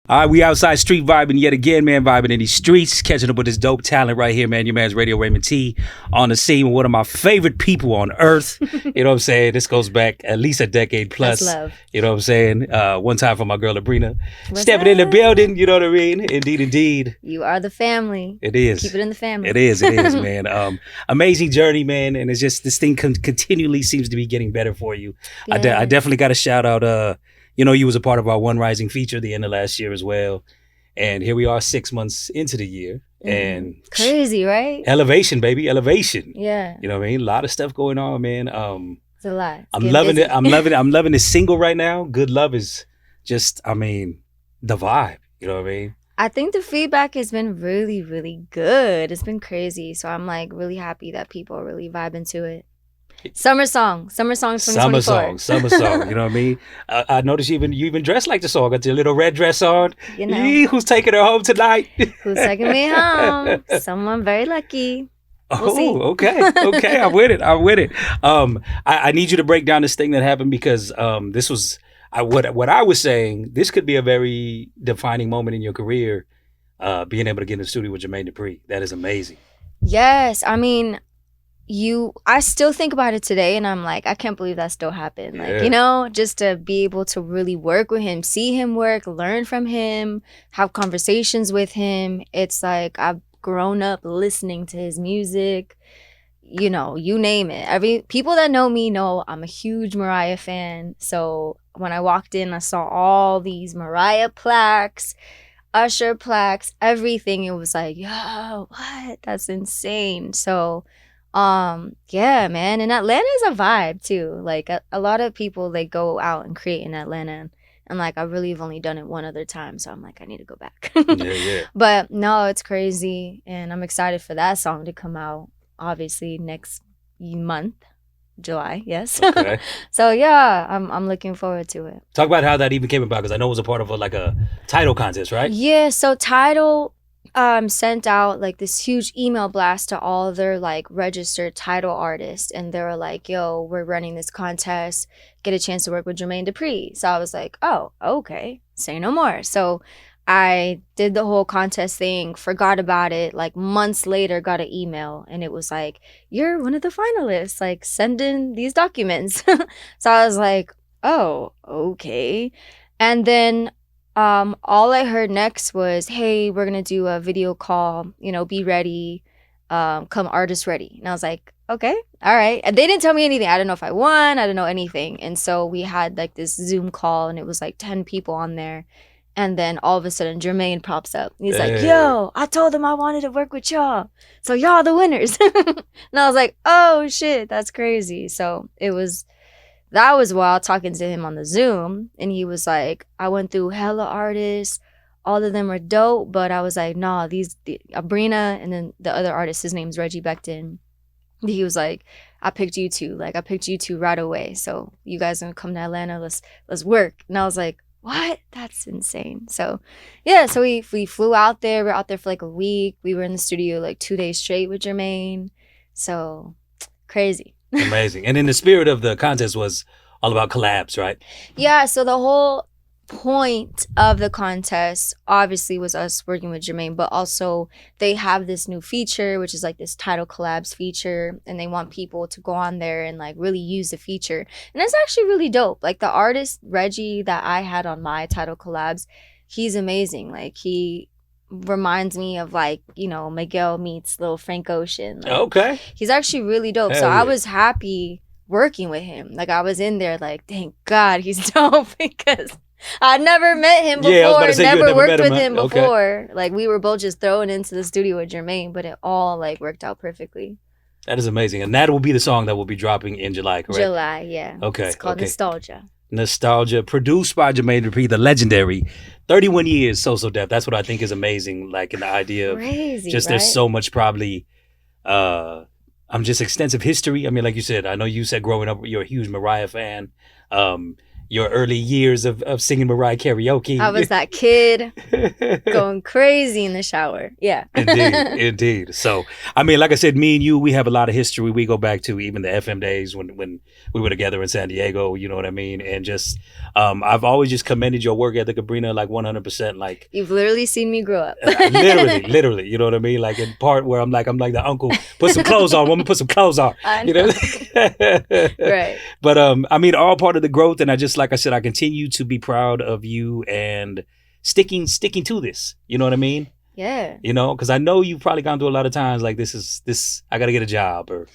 All right, we outside street vibing yet again, man, vibing in these streets, catching up with this dope talent right here, man. Your man's Radio Raymond T on the scene with one of my favorite people on earth. You know what I'm saying? This goes back at least a decade plus. That's love. You know what I'm saying? One time for my girl, Labrina. What's Stepping in the up? building, you know what I mean? Indeed, indeed. You are the family. It is. Keep it in the family. It is, man. Amazing journey, man. And it's just, this thing continually seems to be getting better for you. I definitely got to shout out, you was a part of our One Rising feature the end of last year as well. And here we are 6 months into the year. And crazy, right? Elevation, baby. Elevation. Yeah. You know what I mean? A lot of stuff going on, man. It's a lot. It's I'm loving it. I'm loving this single right now. Good Love is just, the vibe. You know what I mean? I think the feedback has been really, really good. It's been crazy. So I'm like really happy that people are really vibing to it. Summer song 2024. Summer song. You know what I mean? I noticed you even dressed like the song. Got your little red dress on. You know. Yee, who's taking her home tonight? Who's taking me home? Someone very lucky. We'll see. Okay. I'm with it. I need you to break down this thing that happened because this was what I was saying. This could be a very defining moment in your career. Being able to get in the studio with Jermaine Dupri. That is amazing. Yes, I still think about it today and I'm like, I can't believe that still happened. Like, just to be able to really work with him, see him work, learn from him, have conversations with him. It's like I've grown up listening to his music, you name it. People that know me know I'm a huge Mariah fan. So when I walked in, I saw all these Mariah plaques, Usher plaques, everything. It was like, yo, what? That's insane. So yeah, man. And Atlanta is a vibe too. Like a lot of people, they go out and create in Atlanta. And like, I really have only done it one other time. So I'm like, I need to go back. Yeah. But no, it's crazy. And I'm excited for that song to come out, obviously, next month, July. Yes. Okay. So yeah, I'm looking forward to it. Talk about how that even came about because I know it was a part of a Tidal contest, right? Yeah. So Tidal sent out like this huge email blast to all their like registered Tidal artists, and they were like, yo, we're running this contest, get a chance to work with Jermaine Dupri. So I was like, oh, okay, say no more. So I did the whole contest thing, forgot about it, like months later got an email and it was like, you're one of the finalists, like send in these documents. So I was like, oh, okay. And then all I heard next was, hey, we're going to do a video call, be ready, come artist ready. And I was like, okay, all right. And they didn't tell me anything. I don't know if I won. I don't know anything. And so we had like this Zoom call and it was like 10 people on there. And then all of a sudden Jermaine pops up. He's like, yo, I told them I wanted to work with y'all. So y'all the winners. And I was like, oh shit, that's crazy. So that was wild talking to him on the Zoom. And he was like, I went through hella artists. All of them are dope. But I was like, nah, Abrina and then the other artist, his name's Reggie Becton. He was like, I picked you two. Like, I picked you two right away. So you guys are going to come to Atlanta. Let's work. And I was like, what? That's insane. So yeah, so we flew out there. We were out there for like a week. We were in the studio like 2 days straight with Jermaine. So crazy. Amazing. And in the spirit of the contest was all about collabs, right? Yeah, so the whole point of the contest obviously was us working with Jermaine, but also they have this new feature, which is like this Tidal collabs feature, and they want people to go on there and like really use the feature. And it's actually really dope. Like the artist Reggie that I had on my Tidal collabs, he's amazing. Like he reminds me of like, Miguel meets Lil Frank Ocean. Like, okay. He's actually really dope. Hell so yeah. I was happy working with him. Like I was in there like, thank God he's dope because I'd never met him before, never worked with him before. Okay. Like we were both just thrown into the studio with Jermaine, but it all like worked out perfectly. That is amazing. And that will be the song that will be dropping in July, correct? July, yeah. Okay. It's called Nostalgia, produced by Jermaine Dupri, the legendary. 31 years, So Def. That's what I think is amazing. Like in the idea of crazy, just right? There's so much probably just extensive history. I mean, like you said, I know you said growing up you're a huge Mariah fan. your early years of singing Mariah karaoke. I was that kid going crazy in the shower. Yeah. Indeed. So, I mean, like I said, me and you, we have a lot of history. We go back to even the FM days when we were together in San Diego. You know what I mean? And just, I've always just commended your work ethic, Sabrina, like 100%. Like you've literally seen me grow up. literally. You know what I mean? Like in part where I'm like the uncle. Put some clothes on. Woman, put some clothes on. You know? Right. But I mean, all part of the growth, and I just, like I said, I continue to be proud of you and sticking to this. You know what I mean? Yeah. You know, because I know you've probably gone through a lot of times like I got to get a job or.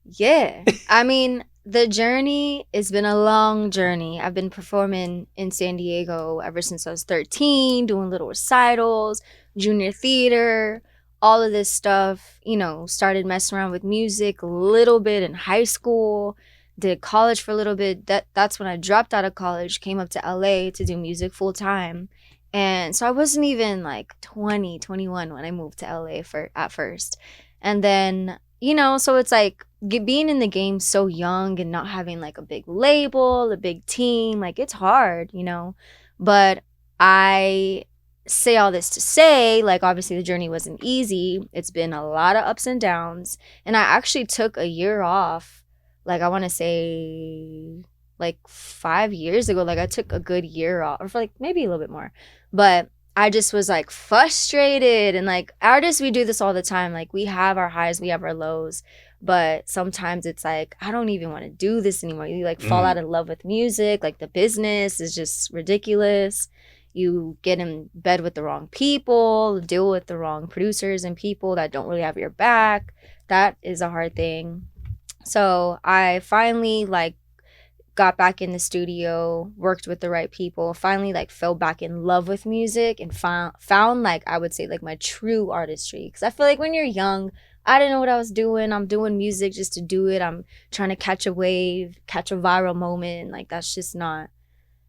Yeah. I mean, the journey has been a long journey. I've been performing in San Diego ever since I was 13, doing little recitals, junior theater, all of this stuff. You know, started messing around with music a little bit in high school, did college for a little bit. That's when I dropped out of college, came up to LA to do music full time. And so I wasn't even like 20, 21 when I moved to LA at first. And then, you know, so it's like being in the game so young and not having like a big label, a big team, like it's hard, you know. But I say all this to say, like obviously the journey wasn't easy. It's been a lot of ups and downs. And I actually took a year off, like I want to say like 5 years ago. Like I took a good year off, or for like maybe a little bit more. But I just was like frustrated, and like artists, we do this all the time. Like we have our highs, we have our lows, but sometimes it's like, I don't even want to do this anymore. You like fall out of love with music. Like the business is just ridiculous. You get in bed with the wrong people, deal with the wrong producers and people that don't really have your back. That is a hard thing. So I finally like got back in the studio, worked with the right people, finally like fell back in love with music and found like, I would say like my true artistry. Because I feel like when you're young, I didn't know what I was doing. I'm doing music just to do it. I'm trying to catch a wave, catch a viral moment. Like that's just not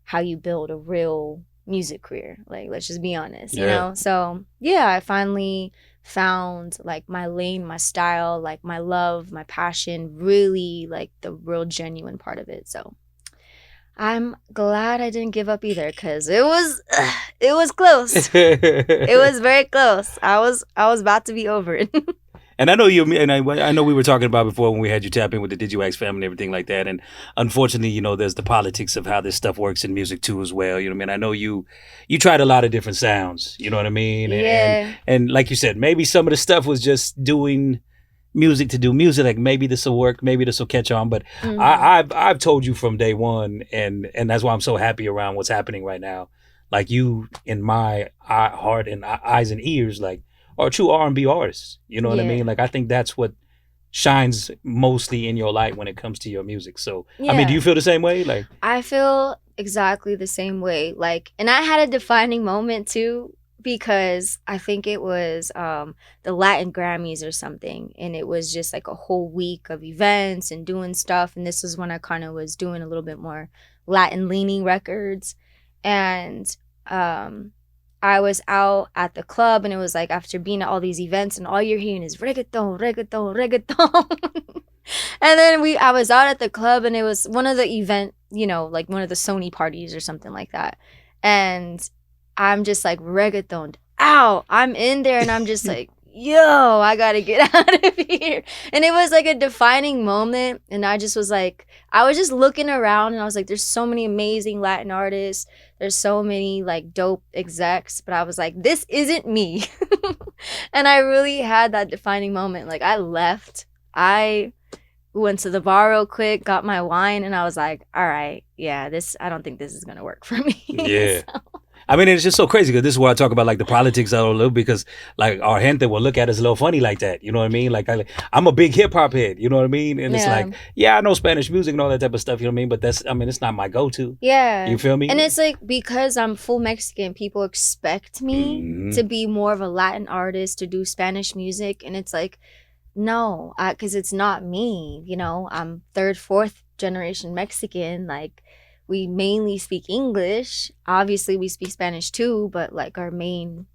how you build a real music career. Like, let's just be honest, you know? So yeah, I finally found like my lane, my style, like my love, my passion, really like the real genuine part of it. So I'm glad I didn't give up either, because it was close. It was very close. I was about to be over it. And I know you, and I know we were talking about before when we had you tap in with the DigiWax family and everything like that. And unfortunately, you know, there's the politics of how this stuff works in music too as well. You know what I mean? I know you tried a lot of different sounds. You know what I mean? Yeah. And like you said, maybe some of the stuff was just doing music to do music. Like maybe this will work, maybe this will catch on. But I've told you from day one, and that's why I'm so happy around what's happening right now. Like you, in my heart and eyes and ears, like, are true R&B artists. You know what I mean? Like, I think that's what shines mostly in your light when it comes to your music. So, I mean, do you feel the same way? Like, I feel exactly the same way. Like, and I had a defining moment too, because I think it was the Latin Grammys or something. And it was just like a whole week of events and doing stuff. And this was when I kind of was doing a little bit more Latin leaning records. And I was out at the club, and it was like after being at all these events, and all you're hearing is reggaeton, reggaeton, reggaeton. And then I was out at the club, and it was one of the event, you know, like one of the Sony parties or something like that. And I'm just like reggaetoned out. I'm in there, and I'm just like, yo, I gotta get out of here. And it was like a defining moment. And I just was like, I was just looking around, and I was like, there's so many amazing Latin artists. There's so many like dope execs. But I was like, this isn't me. And I really had that defining moment. Like I left. I went to the bar real quick, got my wine, and I was like, all right, yeah, I don't think this is gonna work for me. Yeah. So. I mean, it's just so crazy, because this is where I talk about like the politics of it a little, because like our gente will look at us a little funny like that. You know what I mean? Like I'm a big hip hop head. You know what I mean? And it's like, yeah, I know Spanish music and all that type of stuff. You know what I mean? But it's not my go-to. Yeah. You feel me? And it's like, because I'm full Mexican, people expect me to be more of a Latin artist, to do Spanish music. And it's like, no, because it's not me. You know, I'm third, fourth generation Mexican. Like, we mainly speak English. Obviously, we speak Spanish too, but like our main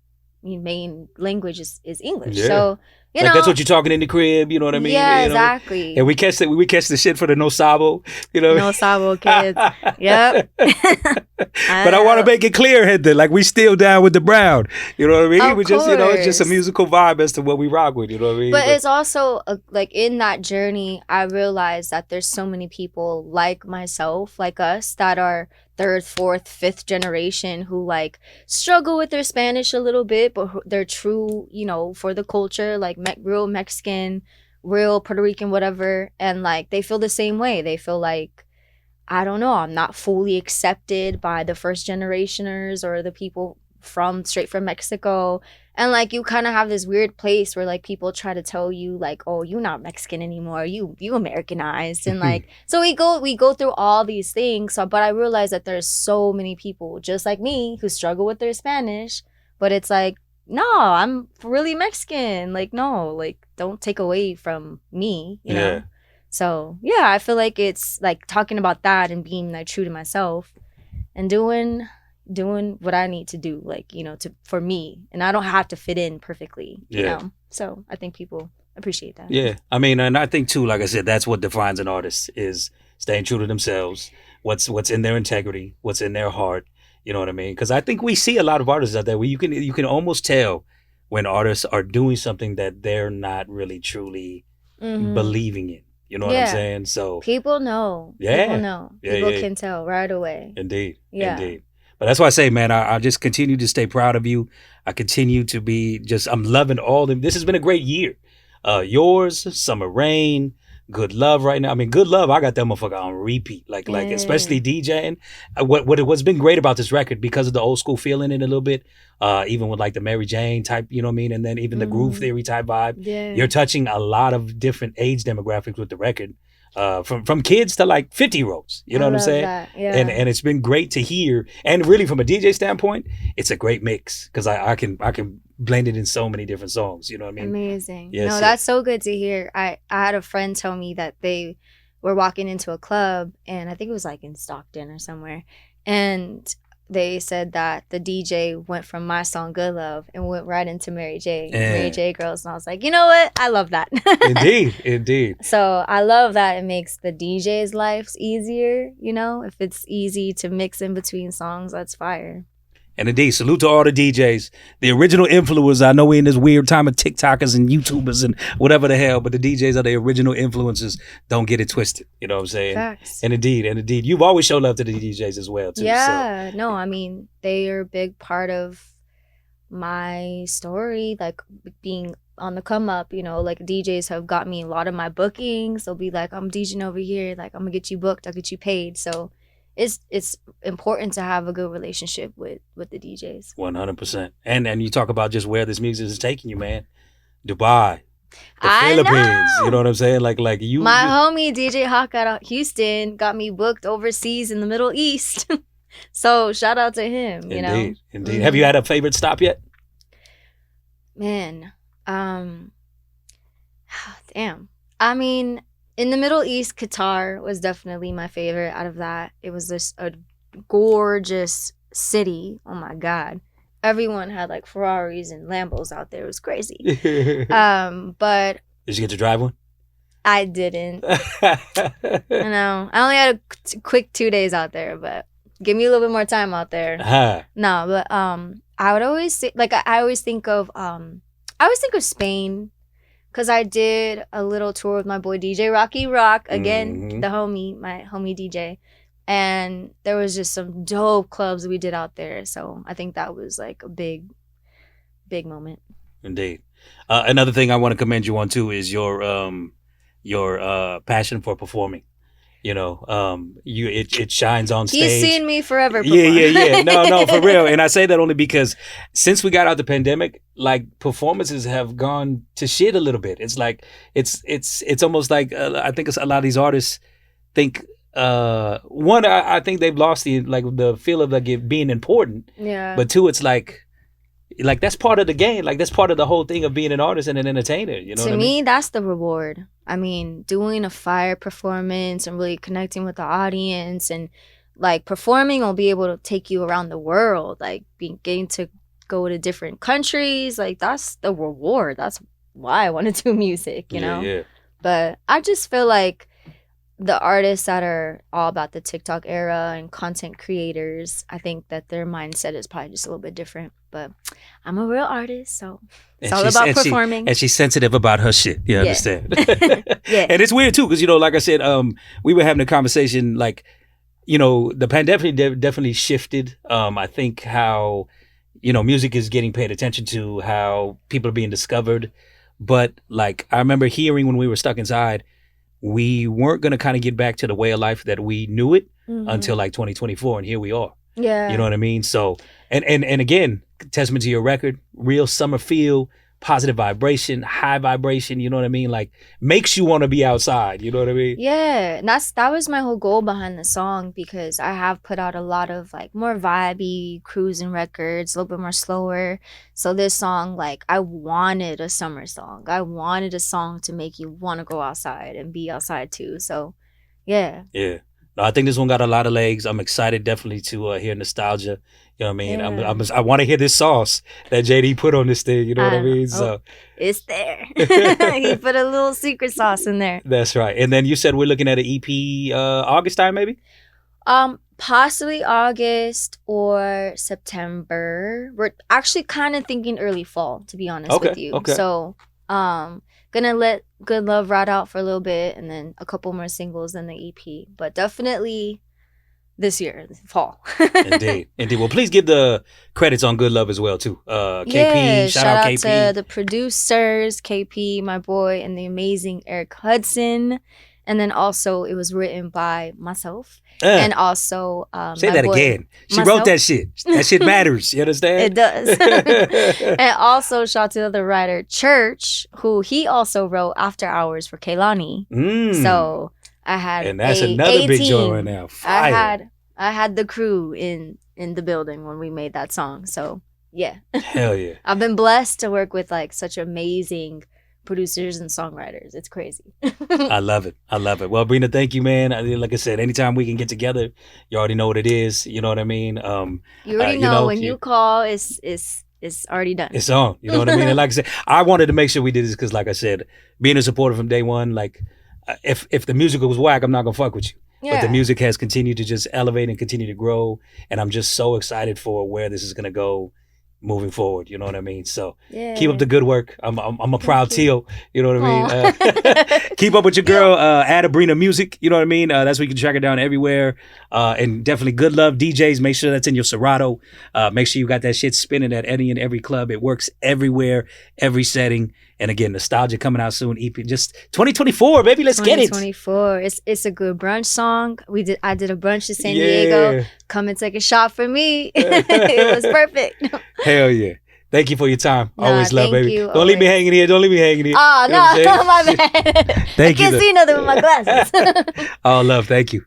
language is English. Yeah. So You like know, that's what you're talking in the crib, you know what I mean? yeah, You know what I mean? exactly. And we catch the shit for the no sabo, you know. No sabo kids. Yep. But I want to make it clear, Hinton, like we still down with the brown. You know what I mean? Of We just, you know, it's just a course. musical vibe as to what we rock with. You know what I mean? But it's also like in that journey, I realized that there's so many people like myself, like us, that are third, fourth, fifth generation who like struggle with their Spanish a little bit, but they're true, you know, for the culture, like real Mexican, real Puerto Rican, whatever. And like they feel the same way. They feel like, I don't know, I'm not fully accepted by the first generationers or the people from straight from Mexico. And like you kind of have this weird place where like people try to tell you like, oh, you're not Mexican anymore, you Americanized. And like so we go through all these things. So but I realized that there's so many people just like me who struggle with their Spanish, but it's like, no, I'm really Mexican. Like, no, like don't take away from me, you know? Yeah. So yeah, I feel like it's like talking about that and being like true to myself and doing what I need to do, like, you know, for me. And I don't have to fit in perfectly, you know? So I think people appreciate that. Yeah. I mean, and I think too, like I said, that's what defines an artist is staying true to themselves, what's in their integrity, what's in their heart. You know what I mean? Because I think we see a lot of artists out there where you can almost tell when artists are doing something that they're not really truly believing in. You know what I'm saying? So people know. Yeah. People know. People can tell right away. Indeed. Yeah. Indeed. But that's why I say, man, I just continue to stay proud of you. I continue to be I'm loving all them. This has been a great year. Yours, Summer Rain, Good Love right now. I mean, Good Love, I got that motherfucker on repeat. Like especially DJing. What's been great about this record, because of the old school feeling in it a little bit, even with like the Mary Jane type, you know what I mean? And then even the groove theory type vibe. Yeah. You're touching a lot of different age demographics with the record. From kids to like 50-year-olds, you know what I'm saying? That. Yeah. And it's been great to hear. And really, from a DJ standpoint, it's a great mix because I can blend it in so many different songs. You know what I mean? Amazing. Yes, no, that's so good to hear. I had a friend tell me that they were walking into a club, and I think it was like in Stockton or somewhere, and they said that the DJ went from my song Good Love and went right into Mary J Girls. And I was like, you know what? I love that. Indeed. So I love that it makes the DJ's lives easier, you know? If it's easy to mix in between songs, that's fire. And indeed, salute to all the DJs, the original influencers. I know we're in this weird time of TikTokers and YouTubers and whatever the hell, but the DJs are the original influencers. Don't get it twisted. You know what I'm saying? Facts. And indeed, you've always shown love to the DJs as well, too. Yeah, no, I mean, they are a big part of my story, like being on the come up, you know, like DJs have got me a lot of my bookings. They'll be like, I'm DJing over here, like I'm gonna get you booked, I'll get you paid. So it's important to have a good relationship with the DJs. 100%. And you talk about just where this music is taking you, man. Dubai, the Philippines. You know what I'm saying? Like you. My homie DJ Hawk out of Houston got me booked overseas in the Middle East. So shout out to him. You know. Indeed. Have you had a favorite stop yet? Man, damn. I mean, in the Middle East, Qatar was definitely my favorite out of that. It was just a gorgeous city. Oh my God. Everyone had like Ferraris and Lambos out there. It was crazy. But did you get to drive one? I didn't. I know. I only had a quick 2 days out there, but give me a little bit more time out there. No, but I would always say, like I always think of Spain. Because I did a little tour with my boy DJ Rocky Rock. Again, my homie DJ. And there was just some dope clubs we did out there. So I think that was like a big moment. Indeed. Another thing I want to commend you on too is your passion for performing. You know, it shines on stage. He's seen me forever perform. Yeah. No, for real. And I say that only because since we got out the pandemic, like performances have gone to shit a little bit. It's like it's almost like I think a lot of these artists think one, I think they've lost the feel of like it being important. Yeah. But two, it's like that's part of the game. Like that's part of the whole thing of being an artist and an entertainer. You know, to me, that's the reward. I mean, doing a fire performance and really connecting with the audience and like performing will be able to take you around the world. Like getting to go to different countries. Like that's the reward. That's why I want to do music, you know? Yeah. But I just feel like the artists that are all about the TikTok era and content creators, I think that their mindset is probably just a little bit different. But I'm a real artist, so it's all about performing. And she's sensitive about her shit. You understand? Yeah. And it's weird too, because, you know, like I said, we were having a conversation, like, you know, the pandemic definitely shifted. I think how, you know, music is getting paid attention to, how people are being discovered. But like, I remember hearing when we were stuck inside, we weren't going to kind of get back to the way of life that we knew it until like 2024. And here we are. Yeah. You know what I mean? So, and again, testament to your record, real summer feel, positive vibration, high vibration, you know what I mean? Like, makes you want to be outside, you know what I mean? Yeah, and that was my whole goal behind the song, because I have put out a lot of like more vibey cruising records, a little bit more slower. So this song, like, I wanted a summer song. I wanted a song to make you want to go outside and be outside too. So yeah. Yeah. No, I think this one got a lot of legs. I'm excited definitely to hear Nostalgia. You know what I mean? Yeah. I want to hear this sauce that JD put on this thing. You know what I mean? So it's there. He put a little secret sauce in there. That's right. And then you said we're looking at an EP August time, maybe? Possibly August or September. We're actually kind of thinking early fall, to be honest with you. Okay. So, gonna let Good Love ride out for a little bit, and then a couple more singles in the EP. But definitely this year, fall. Indeed. Well, please give the credits on Good Love as well too. KP, shout out KP. To the producers, KP, my boy, and the amazing Eric Hudson. And then also it was written by myself. And also say that again. She wrote that shit. That shit matters. You understand? It does. And also shout out to the other writer, Church, who he also wrote After Hours for Kehlani. So I had and that's another big joy right now. Fire. I had the crew in the building when we made that song. So yeah. Hell yeah. I've been blessed to work with like such amazing producers and songwriters. It's crazy. I love it. Well, Brina, thank you, man. Like I said, anytime we can get together, you already know what it is. You know what I mean? You already know when you call, it's already done. It's on. You know what I mean? And like I said, I wanted to make sure we did this because, like I said, being a supporter from day one, like if the music was whack, I'm not gonna fuck with you. Yeah. But the music has continued to just elevate and continue to grow, and I'm just so excited for where this is gonna go moving forward. You know what I mean? So keep up the good work. I'm a proud Teal. You know what I mean? Keep up with your girl, Brina Music. You know what I mean? That's where you can track her down everywhere. And definitely Good Love DJs. Make sure that's in your Serato. Make sure you got that shit spinning at any and every club. It works everywhere, every setting. And again, Nostalgia coming out soon. EP just 2024, baby. Let's get it. 2024. It's a good brunch song. I did a brunch in San Diego. Come and take a shot for me. It was perfect. Hell yeah. Thank you for your time. Always love, baby. Don't leave me hanging here. Oh, no, my bad. Thank you. I can't see nothing with my glasses. All love. Thank you.